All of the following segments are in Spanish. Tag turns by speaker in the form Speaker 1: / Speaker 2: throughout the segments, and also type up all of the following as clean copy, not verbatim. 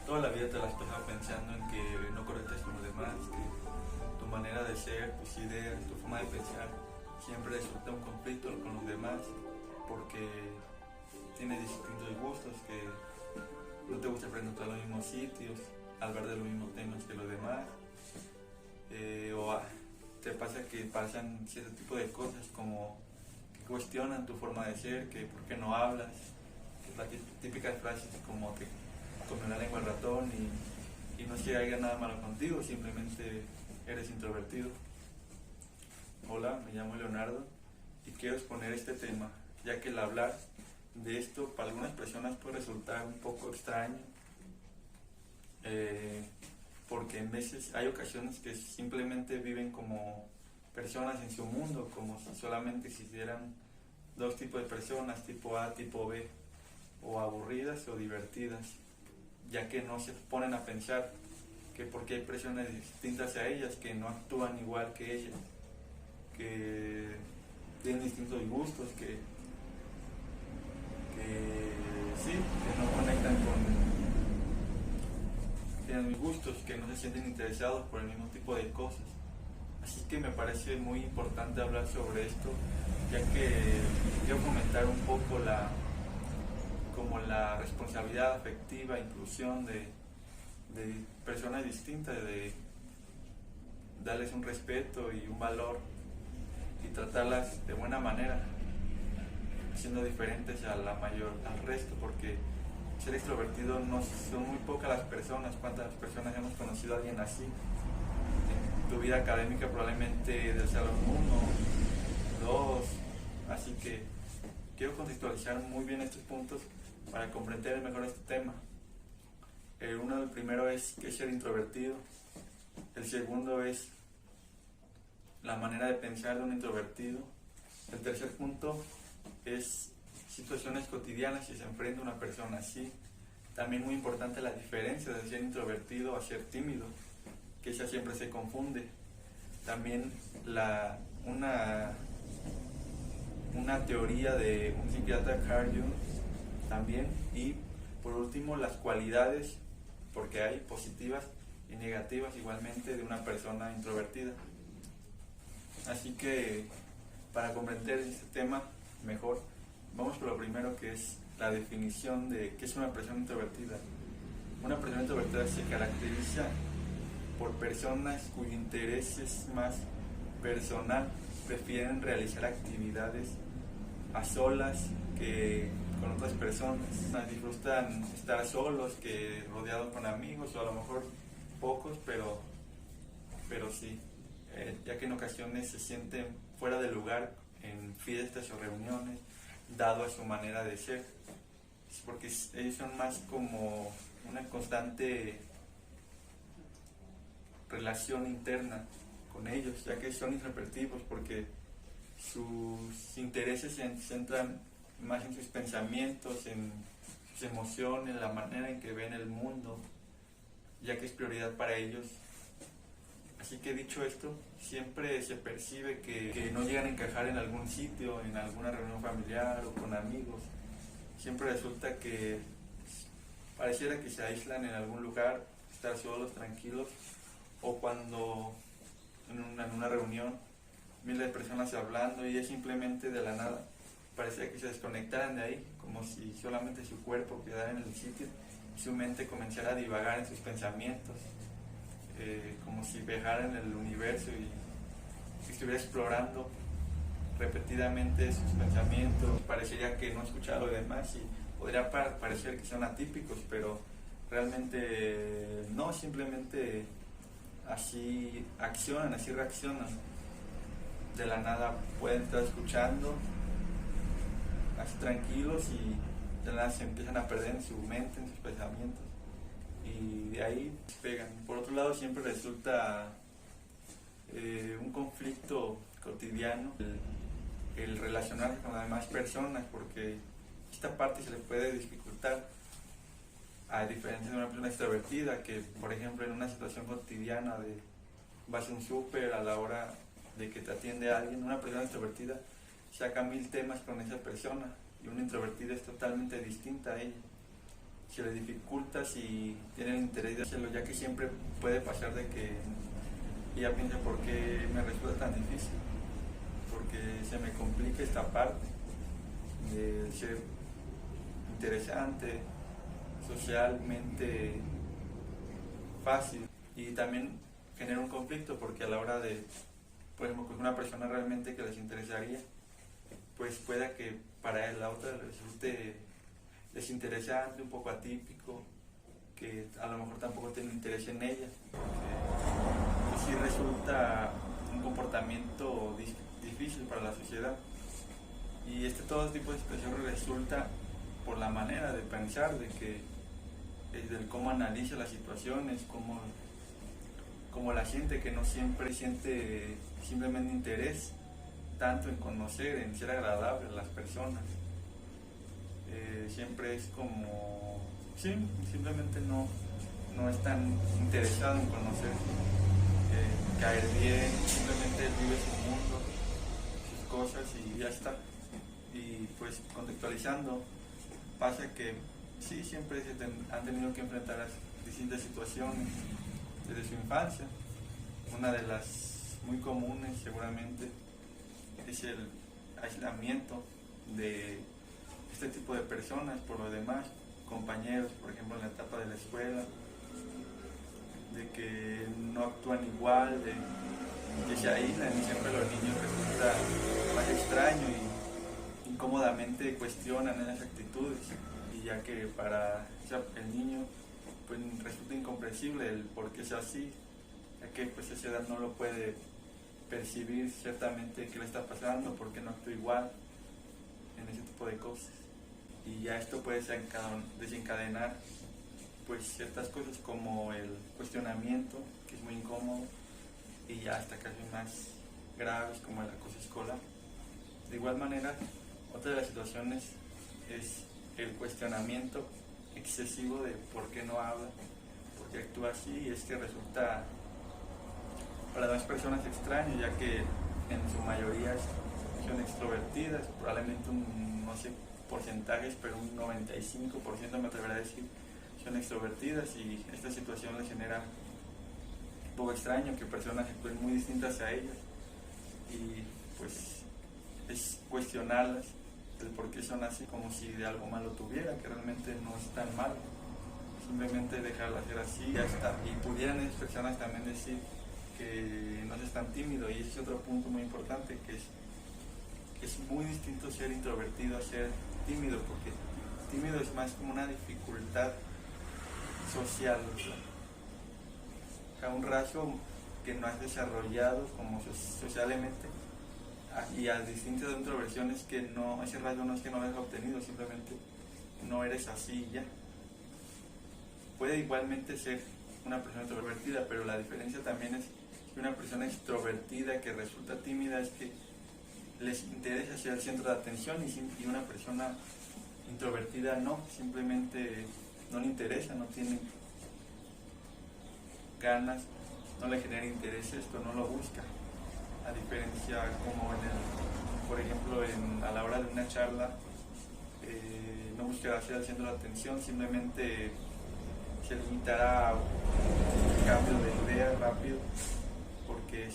Speaker 1: Toda la vida te la has pasado pensando en que no conectas con los demás, que tu manera de ser, tus ideas, tu forma de pensar siempre resulta un conflicto con los demás porque tienes distintos gustos, que no te gusta frecuentar los mismos sitios, hablar de los mismos temas que los demás, te pasa que pasan cierto tipo de cosas como que cuestionan tu forma de ser, que por qué no hablas, que las típicas frases como que comió la lengua el ratón y no es que haya nada malo contigo, simplemente eres introvertido. Hola, me llamo Leonardo y quiero exponer este tema, ya que el hablar de esto para algunas personas puede resultar un poco extraño, porque en veces hay ocasiones que simplemente viven como personas en su mundo, como si solamente existieran dos tipos de personas, tipo A, tipo B, o aburridas o divertidas, ya que no se ponen a pensar que porque hay personas distintas a ellas, que no actúan igual que ellas, que tienen distintos gustos, que no conectan con tienen gustos, que no se sienten interesados por el mismo tipo de cosas. Así que me parece muy importante hablar sobre esto, ya que quiero fomentar un poco la responsabilidad afectiva, inclusión de personas distintas, de darles un respeto y un valor y tratarlas de buena manera, siendo diferentes al resto, porque ser extrovertido no son muy pocas las personas. ¿Cuántas personas hemos conocido a alguien así? En tu vida académica probablemente del salón 1, 2, así que quiero contextualizar muy bien estos puntos para comprender mejor este tema. El primero es qué es ser introvertido. El segundo es la manera de pensar de un introvertido. El tercer punto es situaciones cotidianas si se enfrenta una persona así. También muy importante la diferencia de ser introvertido a ser tímido, que esa siempre se confunde. También una teoría de un psiquiatra, Carl Jung, también. Y por último, las cualidades, porque hay positivas y negativas igualmente de una persona introvertida. Así que para comprender este tema mejor, vamos por lo primero, que es la definición de qué es una persona introvertida. Una persona introvertida se caracteriza por personas cuyo interés es más personal, prefieren realizar actividades a solas que con otras personas. Disfrutan estar solos que rodeados con amigos, o a lo mejor pocos, pero sí, ya que en ocasiones se sienten fuera de lugar en fiestas o reuniones, dado a su manera de ser, porque ellos son más como una constante relación interna con ellos, ya que son introvertidos, porque sus intereses se centran más en sus pensamientos, en sus emociones, la manera en que ven el mundo, ya que es prioridad para ellos. Así que dicho esto, siempre se percibe que no llegan a encajar en algún sitio, en alguna reunión familiar o con amigos. Siempre resulta que pareciera que se aíslan en algún lugar, estar solos, tranquilos, o cuando en una reunión miles de personas hablando y es simplemente de la nada, parecía que se desconectaran de ahí, como si solamente su cuerpo quedara en el sitio y su mente comenzara a divagar en sus pensamientos, como si viajara en el universo y estuviera explorando repetidamente sus pensamientos. Parecería que no escuchara lo demás y podría parecer que son atípicos, pero realmente no, simplemente así accionan, así reaccionan. De la nada pueden estar escuchando así tranquilos y de la nada se empiezan a perder en su mente, en sus pensamientos, y de ahí pegan. Por otro lado, siempre resulta un conflicto cotidiano el relacionarse con las demás personas, porque esta parte se le puede dificultar, a diferencia de una persona extrovertida que, por ejemplo, en una situación cotidiana de vas a un súper, a la hora de que te atiende alguien, una persona extrovertida saca 1000 temas con esa persona y una introvertida es totalmente distinta a ella. se le dificulta si tienen interés de hacerlo, ya que siempre puede pasar de que ella piensa por qué me resulta tan difícil, porque se me complica esta parte de ser interesante, socialmente fácil, y también genera un conflicto porque a la hora de, por ejemplo, con una persona realmente que les interesaría, pues pueda que para la otra les resulte desinteresante, un poco atípico, que a lo mejor tampoco tiene interés en ella, porque sí resulta un comportamiento difícil para la sociedad. Y todo tipo de situación resulta por la manera de pensar, de que del cómo analiza las situaciones, cómo la siente, que no siempre siente simplemente interés tanto en conocer, en ser agradable a las personas. Siempre es como, sí, simplemente no es tan interesado en conocer, caer bien, simplemente vive su mundo, sus cosas y ya está. Y pues contextualizando, pasa que sí, siempre han tenido que enfrentar a distintas situaciones desde su infancia. Una de las muy comunes seguramente es el aislamiento de este tipo de personas por lo demás, compañeros, por ejemplo, en la etapa de la escuela, de que no actúan igual, de que se aíslan y siempre los niños resulta más extraño y incómodamente cuestionan esas actitudes, y ya que para el niño pues resulta incomprensible el por qué es así, ya que pues a esa edad no lo puede percibir ciertamente qué le está pasando, por qué no actúa igual en ese tipo de cosas. Y ya esto puede desencadenar pues ciertas cosas como el cuestionamiento, que es muy incómodo, y ya hasta casos más graves como el acoso escolar. De igual manera, otra de las situaciones es el cuestionamiento excesivo de por qué no habla, por qué actúa así, y es que resulta para las personas extraño, ya que en su mayoría son extrovertidas, probablemente no sé porcentajes, pero un 95% me atrevería a decir son extrovertidas, y esta situación les genera un poco extraño que personas actúen muy distintas a ellas, y pues es cuestionarlas el por qué son así, como si de algo malo tuviera, que realmente no es tan malo, simplemente dejarlas ser así y ya está. Y pudieran esas personas también decir que no seas tan tímido, y ese es otro punto muy importante, que es muy distinto ser introvertido a ser tímido, porque tímido es más como una dificultad social, o sea, un rasgo que no has desarrollado como socialmente, y a distintas introversiones que no, ese rasgo no es que no lo hayas obtenido, simplemente no eres así ya. Puede igualmente ser una persona introvertida, pero la diferencia también es que una persona extrovertida que resulta tímida es que les interesa ser el centro de atención, y una persona introvertida no, simplemente no le interesa, no tiene ganas, no le genera interés esto, no lo busca. A diferencia como por ejemplo, a la hora de una charla, no buscará ser el centro de atención, simplemente se limitará a un cambio de idea rápido, porque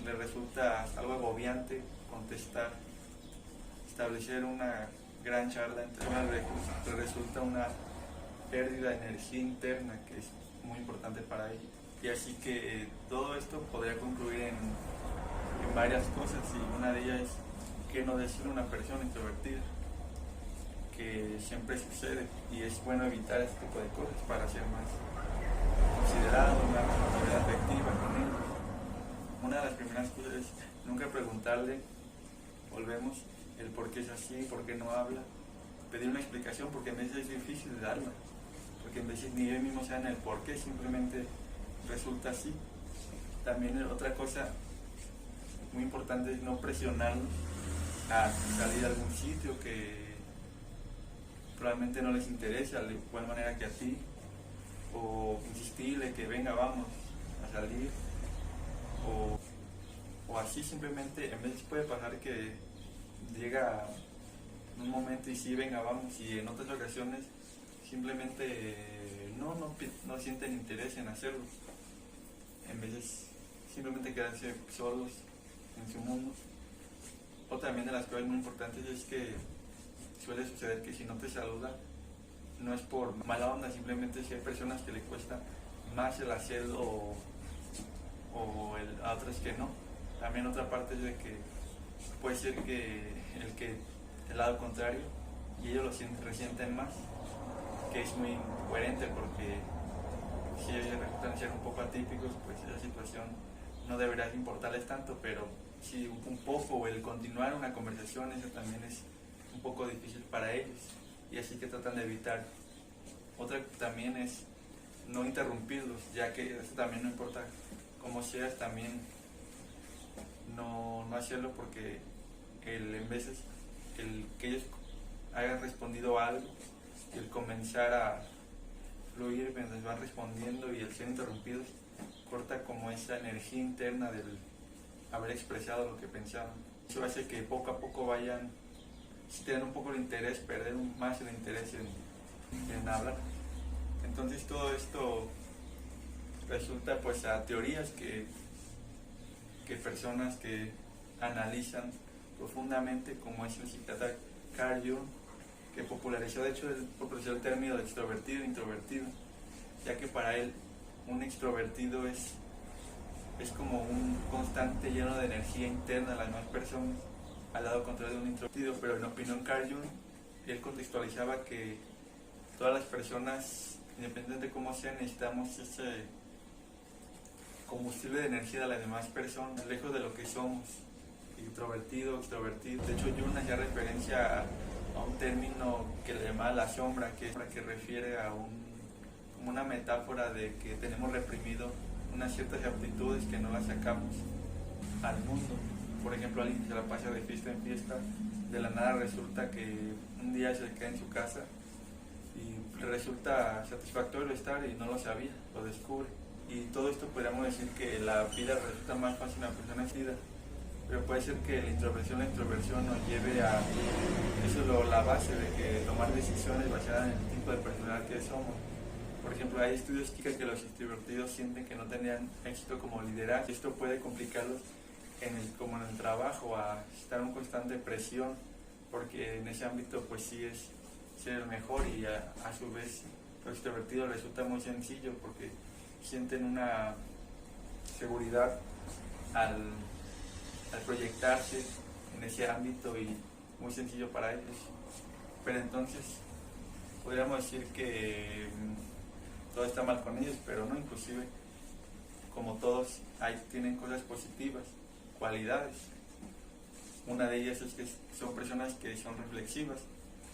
Speaker 1: le resulta algo agobiante contestar, establecer una gran charla entre una, le resulta una pérdida de energía interna que es muy importante para ella. Y así que todo esto podría concluir en varias cosas, y una de ellas es que no decir una persona introvertida, que siempre sucede, y es bueno evitar este tipo de cosas para ser más considerado, una responsabilidad afectiva con ellos. Una de las primeras cosas es nunca preguntarle, volvemos, el por qué es así, por qué no habla, pedir una explicación, porque a veces es difícil darla, porque a veces ni ellos mismos saben el por qué, simplemente resulta así. También otra cosa muy importante es no presionarlos a salir a algún sitio que probablemente no les interesa de igual manera que a ti, o insistirle que venga, vamos a salir, o así simplemente. En veces puede pasar que llega un momento y sí, venga, vamos, y en otras ocasiones simplemente no sienten interés en hacerlo. En vez de simplemente quedarse solos en su mundo. Otra también de las cosas muy importantes es que suele suceder que si no te saluda, no es por mala onda, simplemente si hay personas que le cuesta más el hacerlo a otras que no. También otra parte es de que puede ser que el lado contrario, y ellos lo resienten más, que es muy coherente porque si ellos resultan ser un poco atípicos, pues esa situación no debería importarles tanto, pero si un poco el continuar una conversación, eso también es un poco difícil para ellos, y así que tratan de evitar. Otra también es no interrumpirlos, ya que eso también no importa cómo seas, también no hacerlo, porque en veces el que ellos hayan respondido a algo, el comenzar a fluir mientras van respondiendo y el ser interrumpidos corta como esa energía interna del haber expresado lo que pensaban. Eso hace que poco a poco vayan, si tienen un poco de interés, perder más el interés en hablar. Entonces todo esto resulta pues a teorías que personas que analizan profundamente, como es el psiquiatra Carl Jung, que popularizó el término de extrovertido e introvertido, ya que para él un extrovertido es como un constante lleno de energía interna de las demás personas, al lado contrario de un introvertido. Pero en opinión Carl Jung, él contextualizaba que todas las personas, independientemente de cómo sean, necesitamos ese combustible de energía de las demás personas, lejos de lo que somos, introvertido, extrovertido. De hecho, Jung hacía referencia a un término que le llamaba la sombra, que refiere a como una metáfora de que tenemos reprimido unas ciertas aptitudes que no las sacamos al mundo. Por ejemplo, alguien que se la pasa de fiesta en fiesta, de la nada resulta que un día se queda en su casa y le resulta satisfactorio estar y no lo sabía, lo descubre. Y todo esto podríamos decir que la vida resulta más fácil a una persona así, pero puede ser que la introversión nos lleve a, eso es la base de que tomar decisiones basadas en el tipo de personalidad que somos. Por ejemplo, hay estudios que dicen que los extrovertidos sienten que no tenían éxito como liderazgo. Esto puede complicarlos como en el trabajo, a estar en constante presión, porque en ese ámbito pues sí es ser el mejor, y a su vez los extrovertidos resulta muy sencillo porque sienten una seguridad al proyectarse en ese ámbito, y muy sencillo para ellos. Pero entonces podríamos decir que todo está mal con ellos, pero no, inclusive como todos tienen cosas positivas, cualidades. Una de ellas es que son personas que son reflexivas,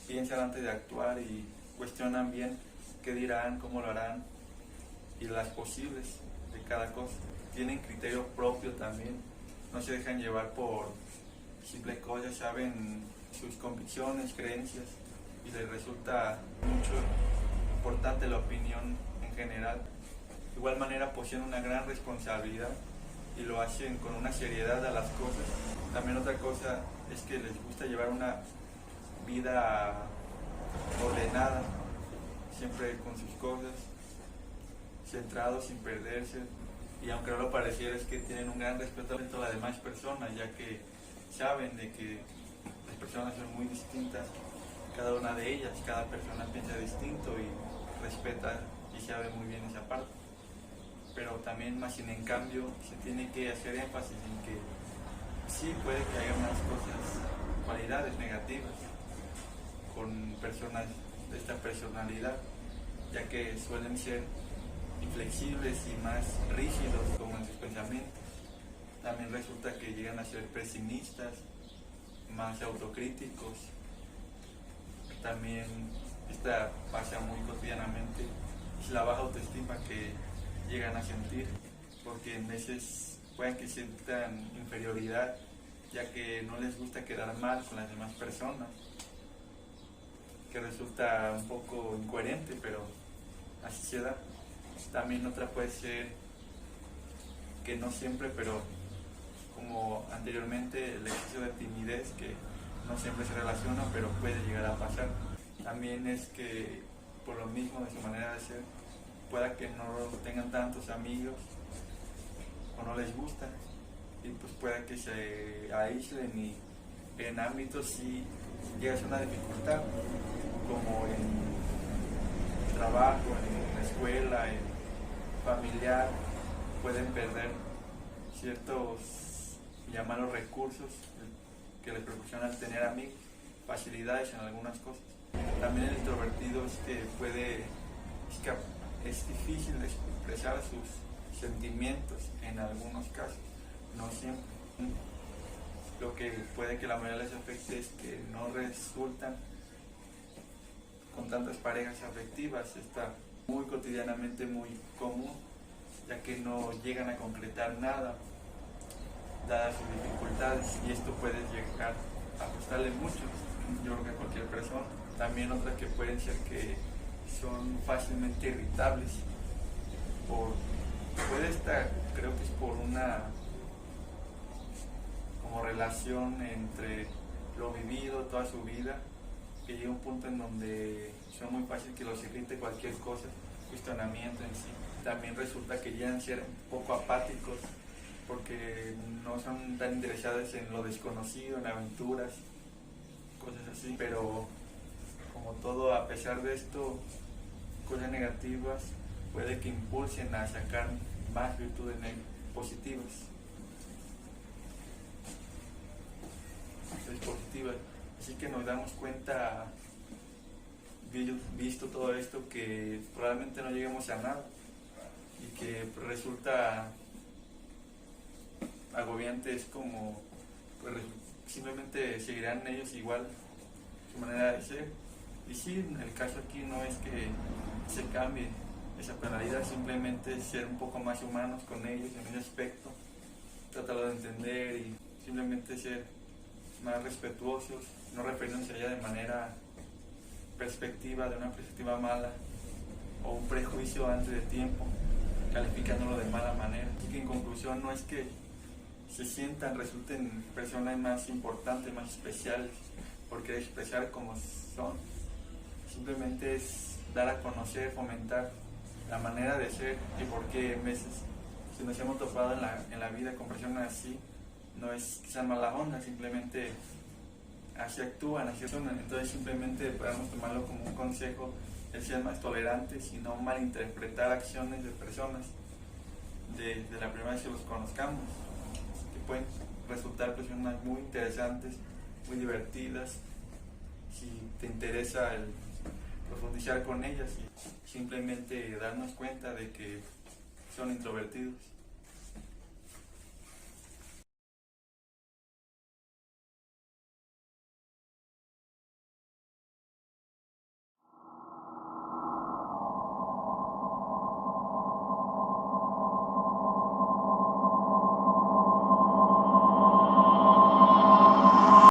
Speaker 1: piensan antes de actuar y cuestionan bien qué dirán, cómo lo harán y las posibles de cada cosa. Tienen criterio propio también, no se dejan llevar por simples cosas, saben sus convicciones, creencias, y les resulta mucho importante la opinión en general. De igual manera poseen una gran responsabilidad y lo hacen con una seriedad a las cosas. También otra cosa es que les gusta llevar una vida ordenada, siempre con sus cosas, centrados sin perderse, y aunque no lo pareciera, es que tienen un gran respeto a las demás personas, ya que saben de que las personas son muy distintas, cada una de ellas, cada persona piensa distinto y respeta y sabe muy bien esa parte. Pero también, más sin en cambio, se tiene que hacer énfasis en que sí puede que haya unas cosas, cualidades negativas con personas de esta personalidad, ya que suelen ser inflexibles y más rígidos como en sus pensamientos. También resulta que llegan a ser pesimistas, más autocríticos. También esta pasa muy cotidianamente, es la baja autoestima que llegan a sentir, porque en veces pueden que sientan inferioridad, ya que no les gusta quedar mal con las demás personas, que resulta un poco incoherente, pero así se da. También otra puede ser que no siempre, pero como anteriormente, el exceso de timidez, que no siempre se relaciona, pero puede llegar a pasar. También es que por lo mismo de su manera de ser, pueda que no tengan tantos amigos o no les gusta, y pues pueda que se aíslen, y en ámbitos sí llega a ser una dificultad, como en trabajo, en la escuela, en familiar, pueden perder ciertos, llamarlos recursos que les proporcionan tener amigos, facilidades en algunas cosas. También el introvertido es difícil de expresar sus sentimientos en algunos casos, no siempre. Lo que puede que la mayoría les afecte es que no resultan con tantas parejas afectivas. Está muy cotidianamente muy común, ya que no llegan a concretar nada dadas sus dificultades, y esto puede llegar a costarle mucho, yo creo que a cualquier persona. También otras que pueden ser que son fácilmente irritables, creo que es por una como relación entre lo vivido toda su vida, que llega un punto en donde son muy fácil que los irrite cualquier cosa, cuestionamiento en sí. También resulta que llegan a ser un poco apáticos, porque no son tan interesados en lo desconocido, en aventuras, cosas así. Pero como todo, a pesar de esto, cosas negativas puede que impulsen a sacar más virtudes positivas. Así que nos damos cuenta, visto todo esto, que probablemente no lleguemos a nada, y que resulta agobiante. Es como pues, simplemente seguirán ellos igual su manera de ser, y sí, el caso aquí no es que se cambie esa penalidad, simplemente es ser un poco más humanos con ellos en ese aspecto, tratarlo de entender y simplemente ser más respetuosos, no referirnos a ella de manera de una perspectiva mala o un prejuicio antes de tiempo, calificándolo de mala manera. Así que en conclusión, no es que resulten personas más importantes, más especiales, porque expresar como son, simplemente es dar a conocer, fomentar la manera de ser, y porque a veces, si nos hemos topado en la vida con personas así, no es que sean mala onda, simplemente así actúan, así son. Entonces simplemente podemos tomarlo como un consejo, el ser más tolerantes y no malinterpretar acciones de personas de la primera vez que los conozcamos, que pueden resultar personas muy interesantes, muy divertidas, si te interesa el profundizar con ellas, y simplemente darnos cuenta de que son introvertidos.